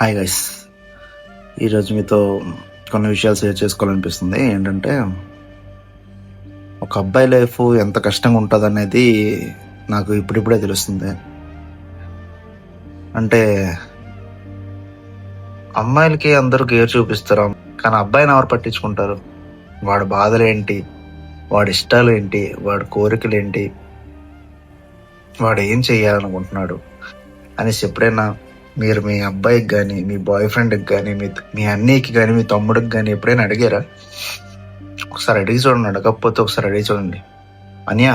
Hi guys, ఈరోజు మీతో కొన్ని విషయాలు షేర్ చేసుకోవాలనిపిస్తుంది. ఏంటంటే, ఒక అబ్బాయి లైఫ్ ఎంత కష్టంగా ఉంటుంది అనేది నాకు ఇప్పుడిప్పుడే తెలుస్తుంది. అంటే అమ్మాయిలకి అందరూ కేర్ చూపిస్తారు, కానీ అబ్బాయిని ఎవరు పట్టించుకుంటారు? వాడి బాధలు ఏంటి, వాడి ఇష్టాలు ఏంటి, వాడి కోరికలు ఏంటి, వాడు ఏం చెయ్యాలనుకుంటున్నాడు అనేసి ఎప్పుడైనా మీరు మీ అబ్బాయికి కానీ, మీ బాయ్ ఫ్రెండ్కి కానీ, మీ అన్నయ్యకి కానీ, మీ తమ్ముడికి కానీ ఎప్పుడైనా అడిగారా? ఒకసారి అడిగి చూడండి. అడగకపోతే ఒకసారి అడిగి చూడండి. అనియా,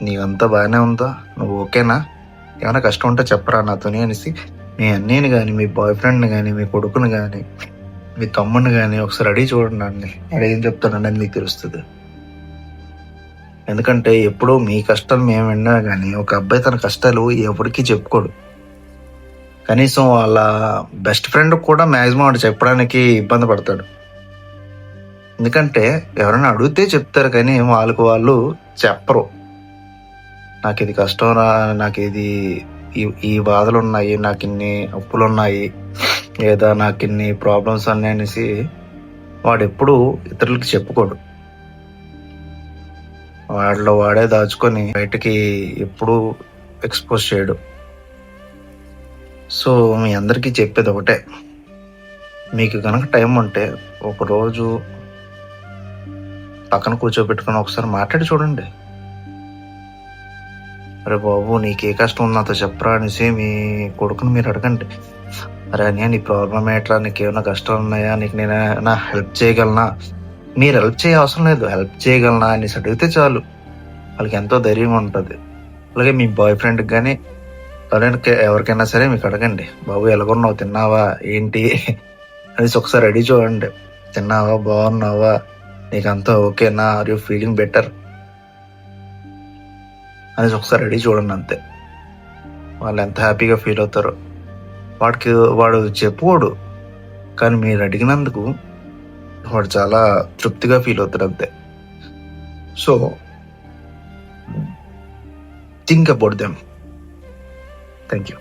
నీకంతా బాగానే ఉందా? నువ్వు ఓకేనా? ఏమైనా కష్టం ఉంటే చెప్పరా నాతోని అనేసి మీ అన్నయ్యని కానీ, మీ బాయ్ ఫ్రెండ్ని కానీ, మీ కొడుకుని కానీ, మీ తమ్ముడిని కానీ ఒకసారి అడిగి చూడండి. అండి అడిగేం చెప్తానండి అని మీకు తెలుస్తుంది. ఎందుకంటే ఎప్పుడూ మీ కష్టాలు మేము విన్నా కానీ ఒక అబ్బాయి తన కష్టాలు ఎవరికీ చెప్పుకోడు. కనీసం వాళ్ళ బెస్ట్ ఫ్రెండ్ కూడా మ్యాక్సిమం వాడు చెప్పడానికి ఇబ్బంది పడతాడు. ఎందుకంటే ఎవరైనా అడిగితే చెప్తారు, కానీ వాళ్ళకు వాళ్ళు చెప్పరు. నాకు ఇది కష్టం రా, నాకు ఇది ఈ బాధలు ఉన్నాయి, నాకు ఇన్ని అప్పులు ఉన్నాయి, లేదా నాకు ఇన్ని ప్రాబ్లమ్స్ ఉన్నాయి అనేసి వాడు ఎప్పుడు ఇతరులకి చెప్పుకోడు. వాడిలో వాడే దాచుకొని బయటకి ఎప్పుడు ఎక్స్పోజ్ చేయడు. సో మీ అందరికీ చెప్పేది ఒకటే, మీకు కనుక టైం ఉంటే ఒకరోజు పక్కన కూర్చోబెట్టుకుని ఒకసారి మాట్లాడి చూడండి. అరే బాబు, నీకే కష్టం ఉంది నాతో చెప్పరా అనేసి మీ కొడుకుని మీరు అడగండి. అరే అన్నయ్య, నీ ప్రాబ్లం ఏంట్రా, నీకు ఏమైనా కష్టాలు ఉన్నాయా, నీకు నేనైనా హెల్ప్ చేయగలనా? మీరు హెల్ప్ చేయ అవసరం లేదు, హెల్ప్ చేయగలనా అనేసి అడిగితే చాలు, వాళ్ళకి ఎంతో ధైర్యం ఉంటుంది. అలాగే మీ బాయ్ ఫ్రెండ్కి కానీ ఎవరికైనా సరే మీకు అడగండి, బాబు ఎలాగున్నావు, తిన్నావా ఏంటి అనేసి ఒకసారి అడిగి చూడండి. తిన్నావా, బాగున్నావా, నీకంతా ఓకేనా, ఆర్ యూ ఫీలింగ్ బెటర్ అనేసి ఒకసారి అడిగి చూడండి. అంతే, వాళ్ళు ఎంత హ్యాపీగా ఫీల్ అవుతారో. వాడు చెప్పుకోడు, కానీ మీరు అడిగినందుకు వాడు చాలా తృప్తిగా ఫీల్ అవుతాడు. అంతే. So think about them. Thank you.